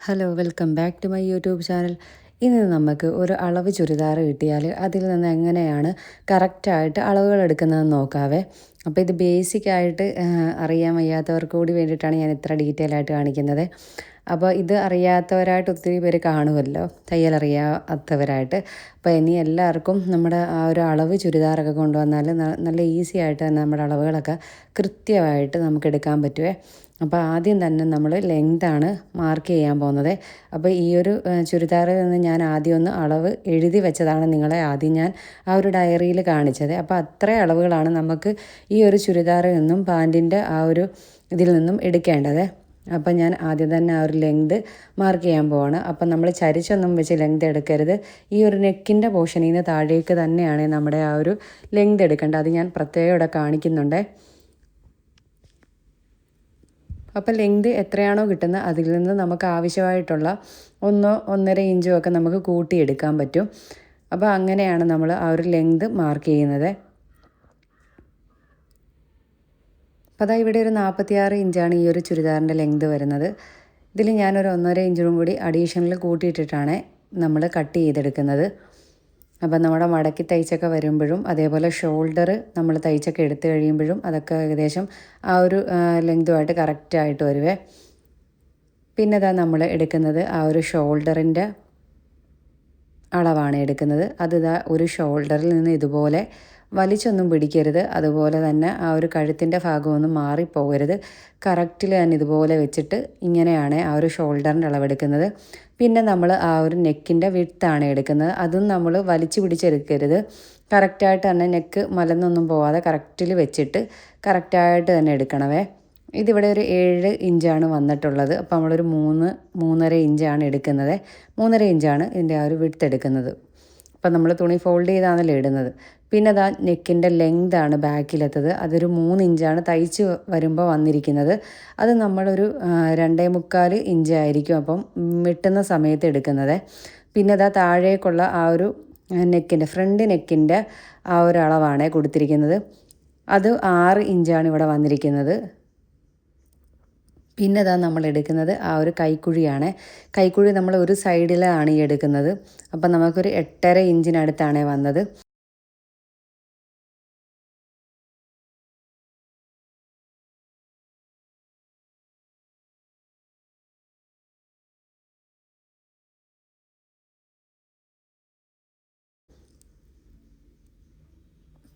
Hello welcome back to my YouTube channel. ഇന്ന് നമുക്ക് ഒരു അളവ് ചുരിദാർ കിട്ടിയാൽ അതിൽ നിന്ന് എങ്ങനെയാണ് കറക്റ്റായിട്ട് അളവുകൾ എടുക്കുന്നതെന്ന് നോക്കാവേ. അപ്പോൾ ഇത് ബേസിക്കായിട്ട് അറിയാൻ വയ്യാത്തവർക്ക് കൂടി വേണ്ടിയിട്ടാണ് ഞാൻ ഇത്ര ഡീറ്റെയിൽ ആയിട്ട് കാണിക്കുന്നത്. അപ്പോൾ ഇത് അറിയാത്തവരായിട്ട് ഒത്തിരി പേര് കാണുമല്ലോ, തയ്യലറിയാത്തവരായിട്ട്. അപ്പോൾ ഇനി എല്ലാവർക്കും നമ്മുടെ ആ ഒരു അളവ് ചുരിദാറൊക്കെ കൊണ്ടുവന്നാൽ നല്ല ഈസി ആയിട്ട് തന്നെ നമ്മുടെ അളവുകളൊക്കെ കൃത്യമായിട്ട് നമുക്ക് എടുക്കാൻ പറ്റുമേ. അപ്പോൾ ആദ്യം തന്നെ നമ്മൾ ലെങ്താണ് മാർക്ക് ചെയ്യാൻ പോകുന്നത്. അപ്പോൾ ഈ ഒരു ചുരിദാറിൽ നിന്ന് ഞാൻ ആദ്യം ഒന്ന് അളവ് എഴുതി വെച്ചതാണ് നിങ്ങളെ ആദ്യം ഞാൻ ആ ഒരു ഡയറിയിൽ കാണിച്ചത്. അപ്പോൾ അത്രയും അളവുകളാണ് നമുക്ക് ഈ ഒരു ചുരിദാറിൽ നിന്നും പാൻറ്റിൻ്റെ ആ ഒരു ഇതിൽ നിന്നും എടുക്കേണ്ടത്. അപ്പം ഞാൻ ആദ്യം തന്നെ ആ ഒരു ലെങ്ത് മാർക്ക് ചെയ്യാൻ പോവാണ്. അപ്പം നമ്മൾ ചരിച്ചൊന്നും വെച്ച് ലെങ്ത് എടുക്കരുത്. ഈ ഒരു നെക്കിൻ്റെ പോർഷനിൽ നിന്ന് താഴേക്ക് തന്നെയാണ് നമ്മുടെ ആ ഒരു ലെങ്ത് എടുക്കേണ്ടത്. അത് ഞാൻ പ്രത്യേകം ഇവിടെ കാണിക്കുന്നുണ്ട്. അപ്പോൾ ലെങ്ത് എത്രയാണോ കിട്ടുന്നത് അതിൽ നിന്ന് നമുക്ക് ആവശ്യമായിട്ടുള്ള 1-1.5 ഇഞ്ചും ഒക്കെ നമുക്ക് കൂട്ടിയെടുക്കാൻ പറ്റും. അപ്പോൾ അങ്ങനെയാണ് നമ്മൾ ആ ഒരു ലെങ്ത് മാർക്ക് ചെയ്യുന്നത്. അപ്പോൾ അതാ ഇവിടെ ഒരു 46 ഇഞ്ചാണ് ഈ ഒരു ചുരിദാറിൻ്റെ ലെങ്ത് വരുന്നത്. ഇതിൽ ഞാനൊരു 1.5 ഇഞ്ചും കൂടി അഡീഷണൽ കൂട്ടിയിട്ടിട്ടാണ് നമ്മൾ കട്ട് ചെയ്തെടുക്കുന്നത്. അപ്പം നമ്മുടെ മടക്കി തയ്ച്ചൊക്കെ വരുമ്പോഴും അതേപോലെ ഷോൾഡർ നമ്മൾ തയ്ച്ചൊക്കെ എടുത്തു കഴിയുമ്പോഴും അതൊക്കെ ഏകദേശം ആ ഒരു ലെങ്തുമായിട്ട് കറക്റ്റായിട്ട് വരുവേ. പിന്നെ ഇതാ നമ്മൾ എടുക്കുന്നത് ആ ഒരു ഷോൾഡറിൻ്റെ അളവാണ് എടുക്കുന്നത്. അതിതാ ഒരു ഷോൾഡറിൽ നിന്ന് ഇതുപോലെ വലിച്ചൊന്നും പിടിക്കരുത്. അതുപോലെ തന്നെ ആ ഒരു കഴുത്തിൻ്റെ ഭാഗമൊന്നും മാറിപ്പോകരുത്. കറക്റ്റിൽ തന്നെ ഇതുപോലെ വെച്ചിട്ട് ഇങ്ങനെയാണ് ആ ഒരു ഷോൾഡറിൻ്റെ അളവെടുക്കുന്നത്. പിന്നെ നമ്മൾ ആ ഒരു നെക്കിൻ്റെ വിഡ്ത്താണ് എടുക്കുന്നത്. അതും നമ്മൾ വലിച്ചു പിടിച്ചെടുക്കരുത്. കറക്റ്റായിട്ട് തന്നെ നെക്ക് മലന്നൊന്നും പോവാതെ കറക്റ്റിൽ വെച്ചിട്ട് കറക്റ്റായിട്ട് തന്നെ എടുക്കണമേ. ഇതിവിടെ ഒരു 7 ഇഞ്ചാണ് വന്നിട്ടുള്ളത്. അപ്പോൾ നമ്മളൊരു 3-3.5 ഇഞ്ചാണ് എടുക്കുന്നത്. 3.5 ഇഞ്ചാണ് ഇതിൻ്റെ ആ ഒരു വിഡ്ത്ത് എടുക്കുന്നത്. അപ്പം നമ്മൾ തുണി ഫോൾഡ് ചെയ്താണല്ലോ ഇടുന്നത്. പിന്നെ അതാ നെക്കിൻ്റെ ലെങ്താണ് ബാക്കിലെത്തത്. അതൊരു 3 ഇഞ്ചാണ് തയ്ച്ച് വരുമ്പോൾ വന്നിരിക്കുന്നത്. അത് നമ്മളൊരു 2.25 ഇഞ്ചായിരിക്കും അപ്പം വെട്ടുന്ന സമയത്ത് എടുക്കുന്നത്. പിന്നെ അതാ താഴേക്കുള്ള ആ ഒരു ഫ്രണ്ട് നെക്കിൻ്റെ ആ ഒരു അളവാണ് കൊടുത്തിരിക്കുന്നത്. അത് 6 ഇഞ്ചാണ് ഇവിടെ വന്നിരിക്കുന്നത്. പിന്നെ ഇതാ നമ്മൾ എടുക്കുന്നത് ആ ഒരു കൈക്കുഴിയാണ്. കൈക്കുഴി നമ്മൾ ഒരു സൈഡിലാണ് ഈ എടുക്കുന്നത്. അപ്പം നമുക്കൊരു 8.5 ഇഞ്ചിനടുത്താണ് വന്നത്.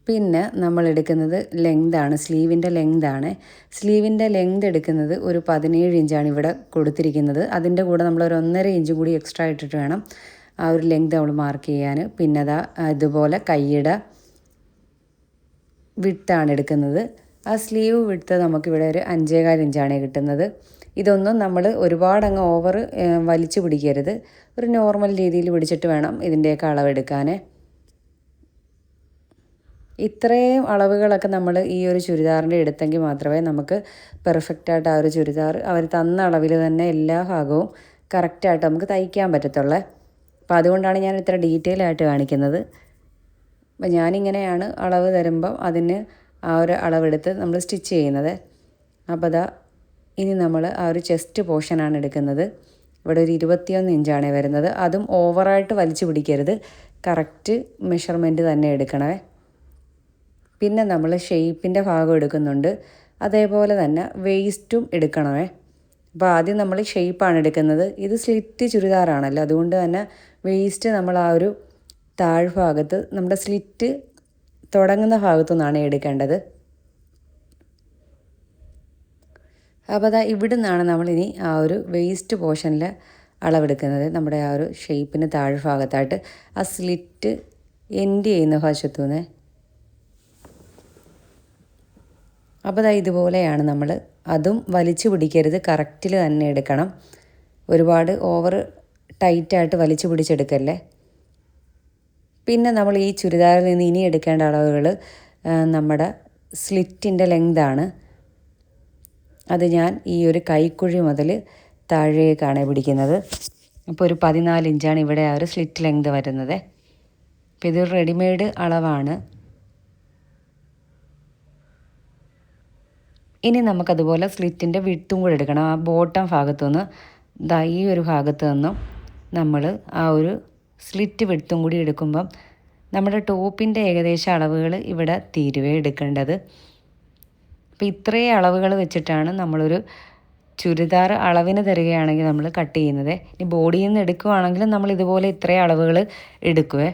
പിന്നെ നമ്മൾ എടുക്കുന്നത് ലെങ്താണ്, സ്ലീവിൻ്റെ ലെങ്താണ്. സ്ലീവിൻ്റെ ലെങ്ത് എടുക്കുന്നത് ഒരു 17 ഇഞ്ചാണ് ഇവിടെ കൊടുത്തിരിക്കുന്നത്. അതിൻ്റെ കൂടെ നമ്മളൊരു 1.5 ഇഞ്ച് കൂടി എക്സ്ട്രാ ഇട്ടിട്ട് വേണം ആ ഒരു ലെങ്ത് നമ്മൾ മാർക്ക് ചെയ്യാൻ. പിന്നെ അതാ ഇതുപോലെ കൈയുടെ വിഡ്ത്താണ് എടുക്കുന്നത്. ആ സ്ലീവ് വിഡ്ത്ത് നമുക്കിവിടെ ഒരു 5.25 ഇഞ്ചാണ് കിട്ടുന്നത്. ഇതൊന്നും നമ്മൾ ഒരുപാടങ്ങ് ഓവർ വലിച്ചു പിടിക്കരുത്. ഒരു നോർമൽ രീതിയിൽ പിടിച്ചിട്ട് വേണം ഇതിൻ്റെയൊക്കെ അളവെടുക്കാൻ. ഇത്രയും അളവുകളൊക്കെ നമ്മൾ ഈ ഒരു ചുരിദാറിൻ്റെ എടുത്തെങ്കിൽ മാത്രമേ നമുക്ക് പെർഫെക്റ്റായിട്ട് ആ ഒരു ചുരിദാർ അവർ തന്ന അളവിൽ തന്നെ എല്ലാ ഭാഗവും കറക്റ്റായിട്ട് നമുക്ക് തയ്ക്കാൻ പറ്റത്തുള്ളൂ. അപ്പോൾ അതുകൊണ്ടാണ് ഞാൻ ഇത്ര ഡീറ്റെയിൽ ആയിട്ട് കാണിക്കുന്നത്. അപ്പോൾ ഞാനിങ്ങനെയാണ് അളവ് തരുമ്പം അതിന് ആ ഒരു അളവെടുത്ത് നമ്മൾ സ്റ്റിച്ച് ചെയ്യുന്നത്. അപ്പോൾ അതാ ഇനി നമ്മൾ ആ ഒരു ചെസ്റ്റ് പോർഷനാണ് എടുക്കുന്നത്. ഇവിടെ ഒരു 21 ഇഞ്ചാണ് വരുന്നത്. അതും ഓവറായിട്ട് വലിച്ചു പിടിക്കരുത്. കറക്റ്റ് മെഷർമെൻറ്റ് തന്നെ എടുക്കണമേ. പിന്നെ നമ്മൾ ഷെയ്പ്പിൻ്റെ ഭാഗം എടുക്കുന്നുണ്ട്. അതേപോലെ തന്നെ വേസ്റ്റും എടുക്കണമേ. അപ്പോൾ ആദ്യം നമ്മൾ ഷെയ്പ്പാണ് എടുക്കുന്നത്. ഇത് സ്ലിറ്റ് ചുരിദാറാണല്ലോ, അതുകൊണ്ട് തന്നെ വേസ്റ്റ് നമ്മൾ ആ ഒരു താഴ്ഭാഗത്ത് നമ്മുടെ സ്ലിറ്റ് തുടങ്ങുന്ന ഭാഗത്തു നിന്നാണ് എടുക്കേണ്ടത്. അപ്പോൾ അതാ ഇവിടെ നിന്നാണ് നമ്മളിനി ആ ഒരു വേസ്റ്റ് പോർഷനിൽ അളവെടുക്കുന്നത്. നമ്മുടെ ആ ഒരു ഷെയ്പ്പിന് താഴ്ഭാഗത്തായിട്ട് ആ സ്ലിറ്റ് എൻഡ് ചെയ്യുന്ന വശത്തു നിന്ന്. അപ്പോൾ അതാ ഇതുപോലെയാണ് നമ്മൾ അതും വലിച്ചു പിടിക്കരുത്, കറക്റ്റിൽ തന്നെ എടുക്കണം. ഒരുപാട് ഓവർ ടൈറ്റായിട്ട് വലിച്ചു പിടിച്ചെടുക്കല്ലേ. പിന്നെ നമ്മൾ ഈ ചുരിദാറിൽ നിന്ന് ഇനി എടുക്കേണ്ട അളവുകൾ നമ്മുടെ സ്ലിറ്റിൻ്റെ ലെങ്താണ്. അത് ഞാൻ ഈ ഒരു കൈക്കുഴി മുതൽ താഴേക്കാണ് പിടിക്കുന്നത്. അപ്പോൾ ഒരു 14 ഇഞ്ചാണ് ഇവിടെ ആ ഒരു സ്ലിറ്റ് ലെങ്ത് വരുന്നത്. അപ്പോൾ ഇതൊരു റെഡിമെയ്ഡ് അളവാണ്. ഇനി നമുക്കതുപോലെ സ്ലിറ്റിൻ്റെ വിഡ്ത്തും കൂടെ എടുക്കണം. ആ ബോട്ടം ഭാഗത്തുനിന്ന് ദാ ഈ ഒരു ഭാഗത്ത് നിന്നും നമ്മൾ ആ ഒരു സ്ലിറ്റ് വിടുത്തും കൂടി എടുക്കുമ്പം നമ്മുടെ ടോപ്പിൻ്റെ ഏകദേശം അളവുകൾ ഇവിടെ തീരുവേ എടുക്കേണ്ടത്. അപ്പോൾ ഇത്രയും അളവുകൾ വെച്ചിട്ടാണ് നമ്മളൊരു ചുരിദാർ അളവിന് തരികയാണെങ്കിൽ നമ്മൾ കട്ട് ചെയ്യുന്നത്. ഇനി ബോഡിയിൽ നിന്ന് എടുക്കുകയാണെങ്കിലും നമ്മൾ ഇതുപോലെ ഇത്രയും അളവുകൾ എടുക്കുവേ.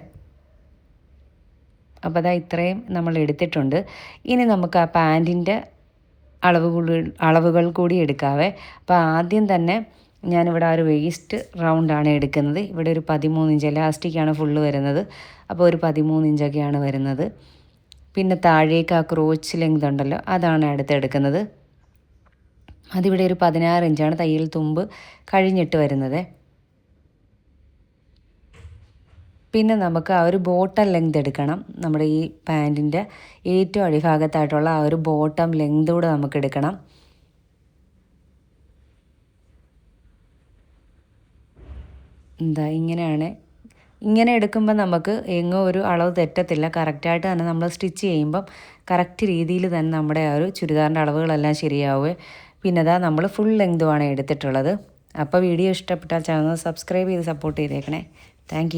അപ്പോൾ അതാ ഇത്രയും നമ്മൾ എടുത്തിട്ടുണ്ട്. ഇനി നമുക്ക് ആ പാൻറ്റിൻ്റെ അളവുകൾ കൂടി എടുക്കാവേ. അപ്പോൾ ആദ്യം തന്നെ ഞാനിവിടെ ആ ഒരു വേസ്റ്റ് റൗണ്ടാണ് എടുക്കുന്നത്. ഇവിടെ ഒരു 13 ഇഞ്ച് എലാസ്റ്റിക്കാണ് ഫുള്ള് വരുന്നത്. അപ്പോൾ ഒരു 13 ഇഞ്ചൊക്കെയാണ് വരുന്നത്. പിന്നെ താഴേക്ക് ആ ക്രോച്ച് ലെങ്ത് ഉണ്ടല്ലോ, അതാണ് അടുത്തെടുക്കുന്നത്. അതിവിടെ ഒരു 16 ഇഞ്ചാണ് തയ്യൽ തുമ്പ് കഴിഞ്ഞിട്ട് വരുന്നത്. പിന്നെ നമുക്ക് ആ ഒരു ബോട്ടം ലെങ്ത് എടുക്കണം. നമ്മുടെ ഈ പാൻറ്റിൻ്റെ ഏറ്റവും അടിഭാഗത്തായിട്ടുള്ള ആ ഒരു ബോട്ടം ലെങ്ത് കൂടെ നമുക്ക് എടുക്കണം. എന്താ ഇങ്ങനെയാണ്. ഇങ്ങനെ എടുക്കുമ്പോൾ നമുക്ക് എങ്ങോ ഒരു അളവ് തെറ്റത്തില്ല. കറക്റ്റായിട്ട് തന്നെ നമ്മൾ സ്റ്റിച്ച് ചെയ്യുമ്പം കറക്റ്റ് രീതിയിൽ തന്നെ നമ്മുടെ ആ ഒരു ചുരിദാറിൻ്റെ അളവുകളെല്ലാം ശരിയാവുക. പിന്നെ അതാ നമ്മൾ ഫുൾ ലെങ്തുമാണ് എടുത്തിട്ടുള്ളത്. അപ്പോൾ വീഡിയോ ഇഷ്ടപ്പെട്ടാൽ ചാനൽ സബ്സ്ക്രൈബ് ചെയ്ത് സപ്പോർട്ട് ചെയ്തേക്കണേ. താങ്ക്